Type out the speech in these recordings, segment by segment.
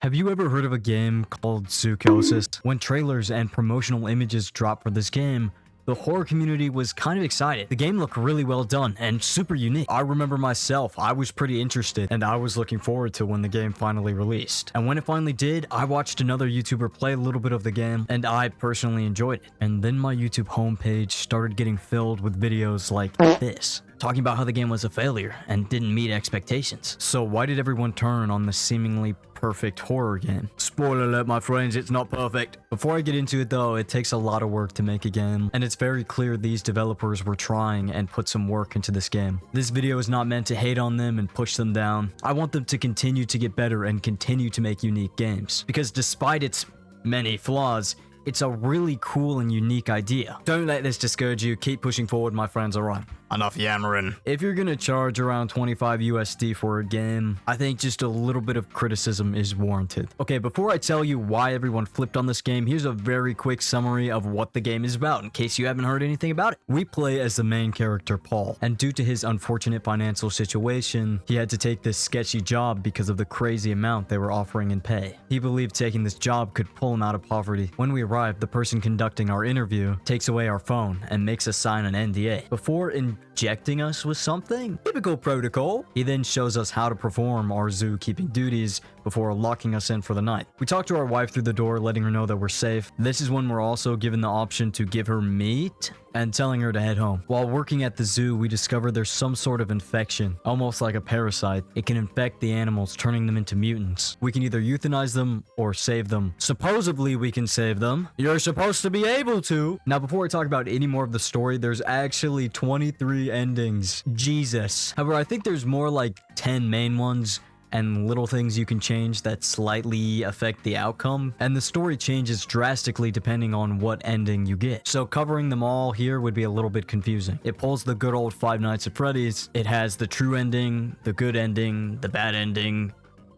Have you ever heard of a game called Zoochosis? When trailers and promotional images dropped for this game, the horror community was kind of excited. The game looked really well done and super unique. I remember myself, I was pretty interested and I was looking forward to when the game finally released. And when it finally did, I watched another YouTuber play a little bit of the game and I personally enjoyed it. And then my YouTube homepage started getting filled with videos like this, talking about how the game was a failure and didn't meet expectations. So why did everyone turn on the seemingly perfect horror game? Spoiler alert, my friends, it's not perfect. Before I get into it though, it takes a lot of work to make a game, and it's very clear these developers were trying and put some work into this game. This video is not meant to hate on them and push them down. I want them to continue to get better and continue to make unique games, because despite its many flaws, it's a really cool and unique idea. Don't let this discourage you. Keep pushing forward, my friends, alright? Enough yammering. If you're gonna charge around 25 USD for a game, I think just a little bit of criticism is warranted. Okay, before I tell you why everyone flipped on this game, here's a very quick summary of what the game is about, in case you haven't heard anything about it. We play as the main character, Paul, and due to his unfortunate financial situation, he had to take this sketchy job because of the crazy amount they were offering in pay. He believed taking this job could pull him out of poverty. When we arrive, the person conducting our interview takes away our phone and makes us sign an NDA before injecting us with something. Typical protocol. He then shows us how to perform our zookeeping duties before locking us in for the night. We talk to our wife through the door, letting her know that we're safe. This is when we're also given the option to give her meat and telling her to head home. While working at the zoo, we discover there's some sort of infection, almost like a parasite. It can infect the animals, turning them into mutants. We can either euthanize them or save them. Supposedly, we can save them. You're supposed to be able to. Now, before I talk about any more of the story, there's actually 23 endings. Jesus. However, I think there's more like 10 main ones and little things you can change that slightly affect the outcome, and the story changes drastically depending on what ending you get. So covering them all here would be a little bit confusing. It pulls the good old Five Nights at Freddy's. It has the true ending, the good ending, the bad ending,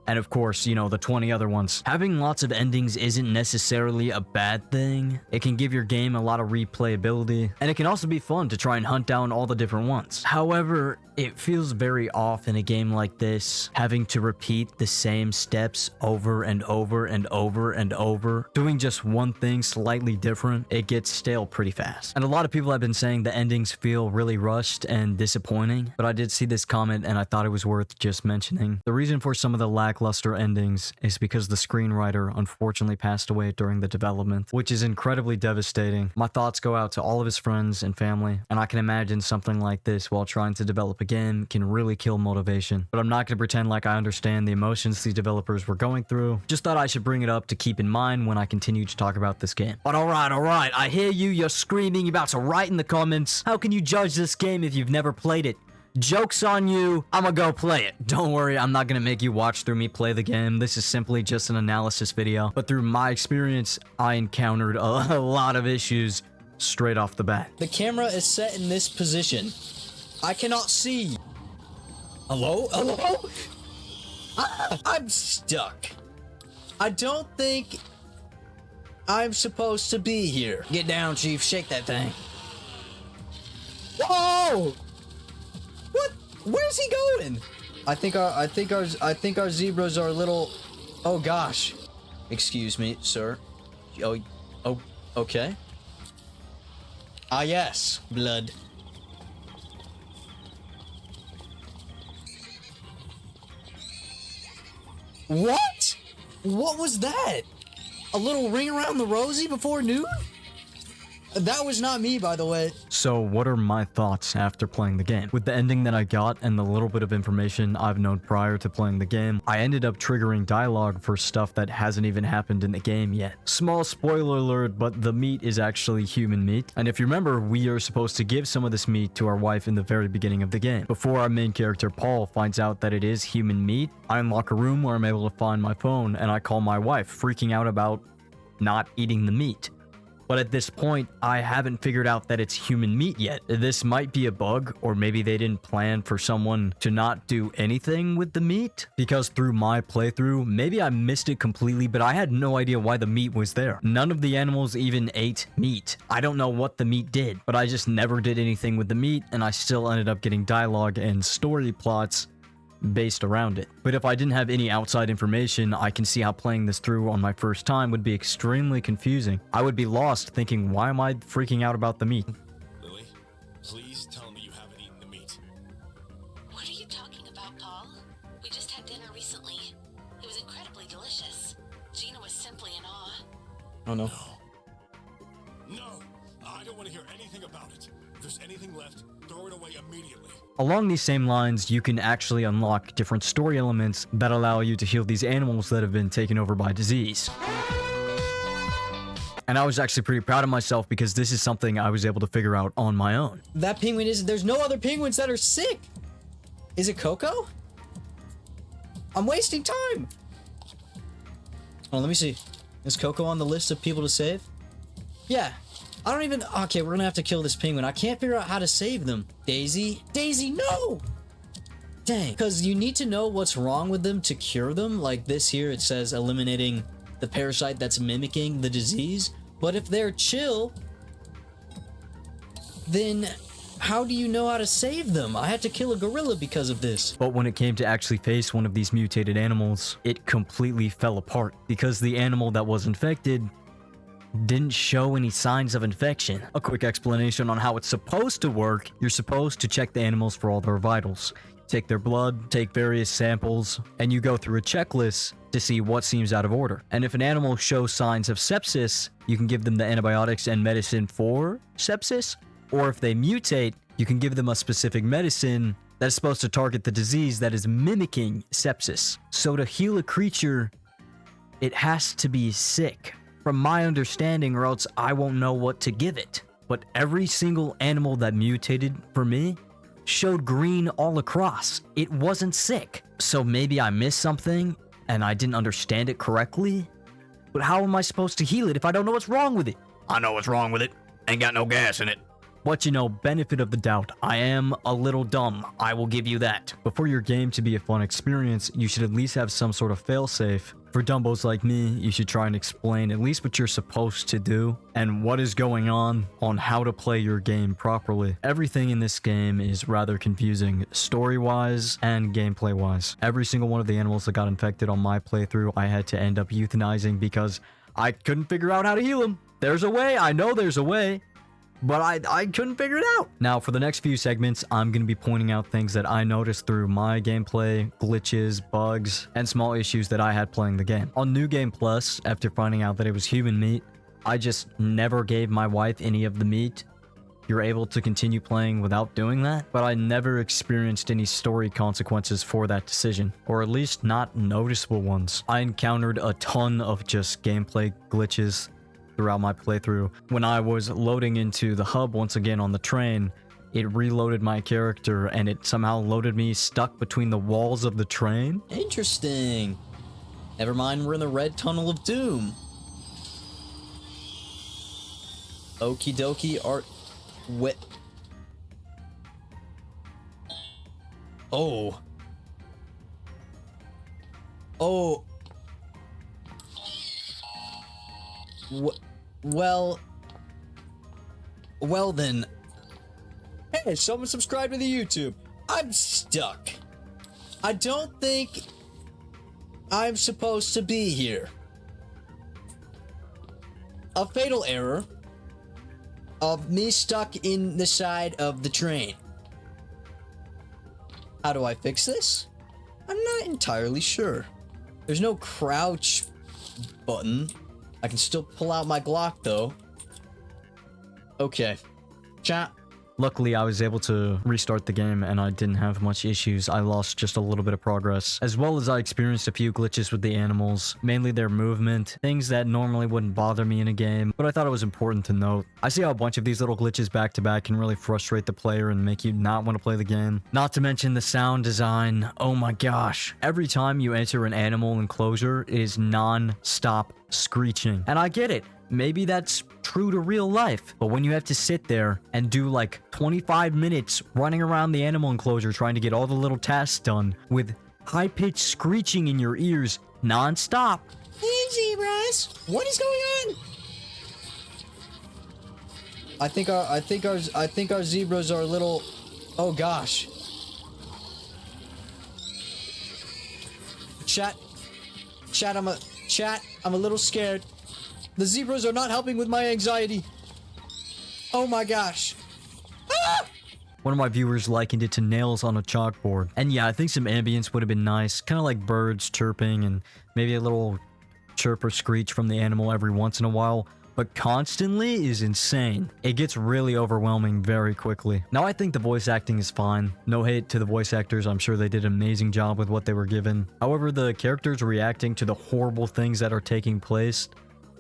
and of course, you know, the 20 other ones. Having lots of endings isn't necessarily a bad thing. It can give your game a lot of replayability, and it can also be fun to try and hunt down all the different ones. However, it feels very off in a game like this, having to repeat the same steps over and over and over and over. Doing just one thing slightly different, it gets stale pretty fast. And a lot of people have been saying the endings feel really rushed and disappointing, but I did see this comment and I thought it was worth just mentioning. The reason for some of the lackluster endings is because the screenwriter unfortunately passed away during the development, which is incredibly devastating. My thoughts go out to all of his friends and family, and I can imagine something like this while trying to develop a game can really kill motivation. But I'm not going to pretend like I understand the emotions these developers were going through. Just thought I should bring it up to keep in mind when I continue to talk about this game. But alright, I hear you, you're screaming, you're about to write in the comments, how can you judge this game if you've never played it? Joke's on you, I'ma go play it. Don't worry, I'm not gonna make you watch through me play the game. This is simply just an analysis video. But through my experience, I encountered a lot of issues straight off the bat. The camera is set in this position. I cannot see. Hello? I'm stuck. I don't think I'm supposed to be here. Get down, Chief. Shake that thing. Whoa! What? Where's he going? I think our zebras are a little. Oh gosh. Excuse me, sir. Oh, okay. Ah, yes, blood. What? What was that? A little ring around the rosy before noon? That was not me, by the way. So what are my thoughts after playing the game? With the ending that I got and the little bit of information I've known prior to playing the game, I ended up triggering dialogue for stuff that hasn't even happened in the game yet. Small spoiler alert, but the meat is actually human meat. And if you remember, we are supposed to give some of this meat to our wife in the very beginning of the game. Before our main character, Paul, finds out that it is human meat, I unlock a room where I'm able to find my phone and I call my wife, freaking out about not eating the meat. But at this point, I haven't figured out that it's human meat yet. This might be a bug, or maybe they didn't plan for someone to not do anything with the meat. Because through my playthrough, maybe I missed it completely, but I had no idea why the meat was there. None of the animals even ate meat. I don't know what the meat did, but I just never did anything with the meat, and I still ended up getting dialogue and story plots based around it. But if I didn't have any outside information, I can see how playing this through on my first time would be extremely confusing. I would be lost thinking, why am I freaking out about the meat? Lily, please tell me you haven't eaten the meat. What are you talking about, Paul? We just had dinner recently. It was incredibly delicious. Gina was simply in awe. Oh no. No, I don't want to hear anything about it. If there's anything left, throw it away immediately. Along these same lines, you can actually unlock different story elements that allow you to heal these animals that have been taken over by disease. And I was actually pretty proud of myself because this is something I was able to figure out on my own. That penguin is... There's no other penguins that are sick. Is it Coco? I'm wasting time. Oh, let me see. Is Coco on the list of people to save? Yeah. I don't even... Okay, we're gonna have to kill this penguin. I can't figure out how to save them. Daisy? Daisy, no! Dang. Because you need to know what's wrong with them to cure them. Like this here, it says eliminating the parasite that's mimicking the disease. But if they're chill, then how do you know how to save them? I had to kill a gorilla because of this. But when it came to actually face one of these mutated animals, it completely fell apart because the animal that was infected didn't show any signs of infection. A quick explanation on how it's supposed to work: you're supposed to check the animals for all their vitals. Take their blood, take various samples, and you go through a checklist to see what seems out of order. And if an animal shows signs of sepsis, you can give them the antibiotics and medicine for sepsis. Or if they mutate, you can give them a specific medicine that is supposed to target the disease that is mimicking sepsis. So to heal a creature, it has to be sick, from my understanding, or else I won't know what to give it. But every single animal that mutated for me showed green all across. It wasn't sick. So maybe I missed something and I didn't understand it correctly? But how am I supposed to heal it if I don't know what's wrong with it? I know what's wrong with it. Ain't got no gas in it. But you know, benefit of the doubt, I am a little dumb, I will give you that. But for your game to be a fun experience, you should at least have some sort of failsafe. For dumbos like me, you should try and explain at least what you're supposed to do and what is going on how to play your game properly. Everything in this game is rather confusing, story-wise and gameplay-wise. Every single one of the animals that got infected on my playthrough, I had to end up euthanizing because I couldn't figure out how to heal them. There's a way, I know there's a way, but I couldn't figure it out. Now, for the next few segments, I'm going to be pointing out things that I noticed through my gameplay, glitches, bugs, and small issues that I had playing the game. On New Game Plus, after finding out that it was human meat, I just never gave my wife any of the meat. You're able to continue playing without doing that, but I never experienced any story consequences for that decision, or at least not noticeable ones. I encountered a ton of just gameplay glitches throughout my playthrough. When I was loading into the hub once again on the train, it reloaded my character and it somehow loaded me stuck between the walls of the train. Interesting. Never mind, we're in the red tunnel of doom. Okie dokie art... What? Oh. Oh. Well then. Hey, someone subscribe to the YouTube. I'm stuck. I don't think I'm supposed to be here. A fatal error of me stuck in the side of the train. How do I fix this? I'm not entirely sure. There's no crouch button. I can still pull out my Glock, though. Okay. Chat. Luckily, I was able to restart the game and I didn't have much issues. I lost just a little bit of progress, as well as I experienced a few glitches with the animals, mainly their movement, things that normally wouldn't bother me in a game, but I thought it was important to note. I see how a bunch of these little glitches back to back can really frustrate the player and make you not want to play the game. Not to mention the sound design. Oh my gosh. Every time you enter an animal enclosure, it is non-stop screeching. And I get it. Maybe that's true to real life, but when you have to sit there and do like 25 minutes running around the animal enclosure trying to get all the little tasks done with high-pitched screeching in your ears non-stop. Hey, zebras! What is going on? I think our zebras are a little... Oh gosh. Chat, I'm a little scared. The zebras are not helping with my anxiety. Oh my gosh. Ah! One of my viewers likened it to nails on a chalkboard. And yeah, I think some ambience would have been nice. Kind of like birds chirping and maybe a little chirp or screech from the animal every once in a while. But constantly is insane. It gets really overwhelming very quickly. Now, I think the voice acting is fine. No hate to the voice actors. I'm sure they did an amazing job with what they were given. However, the characters reacting to the horrible things that are taking place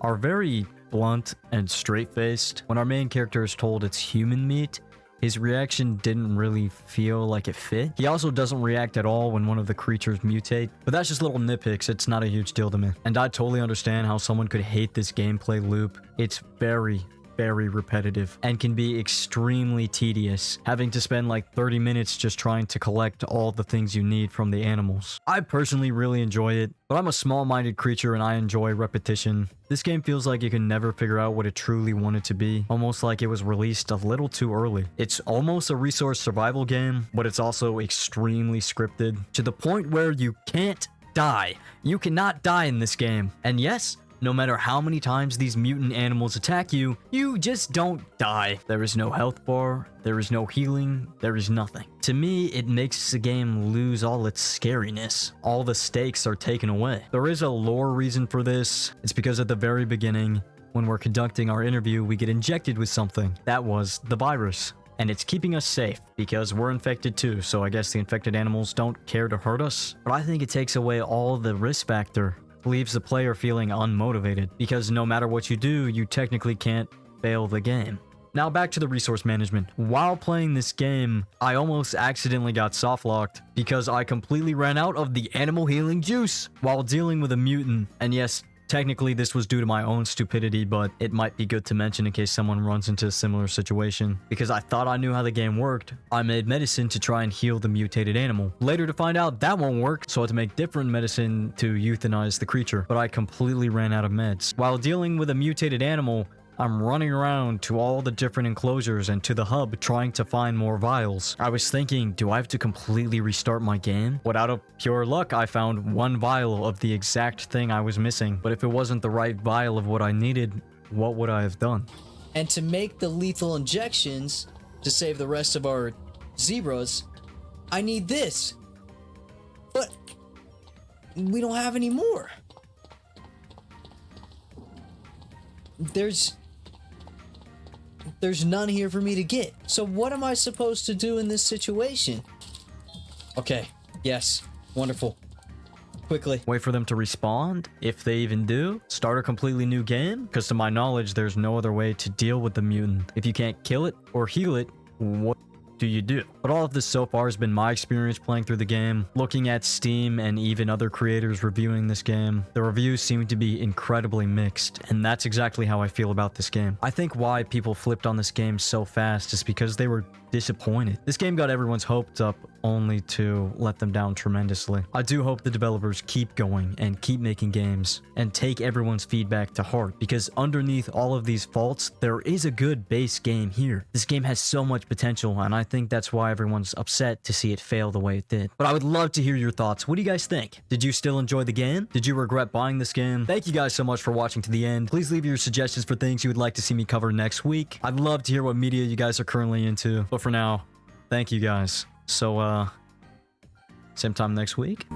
are very blunt and straight-faced. When our main character is told it's human meat, his reaction didn't really feel like it fit. He also doesn't react at all when one of the creatures mutate, but that's just little nitpicks. It's not a huge deal to me. And I totally understand how someone could hate this gameplay loop. It's very repetitive and can be extremely tedious, having to spend like 30 minutes just trying to collect all the things you need from the animals. I personally really enjoy it, but I'm a small-minded creature and I enjoy repetition. This game feels like you can never figure out what it truly wanted to be, almost like it was released a little too early. It's almost a resource survival game, but it's also extremely scripted, to the point where you can't die. You cannot die in this game. And yes, no matter how many times these mutant animals attack you, you just don't die. There is no health bar, there is no healing, there is nothing. To me, it makes the game lose all its scariness. All the stakes are taken away. There is a lore reason for this. It's because at the very beginning, when we're conducting our interview, we get injected with something. That was the virus. And it's keeping us safe because we're infected too, so I guess the infected animals don't care to hurt us. But I think it takes away all the risk factor. Leaves the player feeling unmotivated, because no matter what you do, you technically can't fail the game. Now back to the resource management. While playing this game, I almost accidentally got softlocked because I completely ran out of the animal healing juice while dealing with a mutant. And yes, technically this was due to my own stupidity, but it might be good to mention in case someone runs into a similar situation. Because I thought I knew how the game worked, I made medicine to try and heal the mutated animal. Later to find out that won't work, so I had to make different medicine to euthanize the creature, but I completely ran out of meds. While dealing with a mutated animal, I'm running around to all the different enclosures and to the hub trying to find more vials. I was thinking, do I have to completely restart my game? But out of pure luck, I found one vial of the exact thing I was missing. But if it wasn't the right vial of what I needed, what would I have done? And to make the lethal injections to save the rest of our zebras, I need this. But we don't have any more. There's none here for me to get. So what am I supposed to do in this situation? Okay, yes, wonderful. Quickly. Wait for them to respawn, if they even do. Start a completely new game, because to my knowledge, there's no other way to deal with the mutant. If you can't kill it or heal it, what do you do? But all of this so far has been my experience playing through the game. Looking at Steam and even other creators reviewing this game, the reviews seem to be incredibly mixed, and that's exactly how I feel about this game. I think why people flipped on this game so fast is because they were disappointed. This game got everyone's hopes up only to let them down tremendously. I do hope the developers keep going and keep making games and take everyone's feedback to heart, because underneath all of these faults, there is a good base game here. This game has so much potential, and I think that's why everyone's upset to see it fail the way it did. But I would love to hear your thoughts. What do you guys think? Did you still enjoy the game? Did you regret buying this game? Thank you guys so much for watching to the end. Please leave your suggestions for things you would like to see me cover next week. I'd love to hear what media you guys are currently into. But for now, thank you guys. So, same time next week.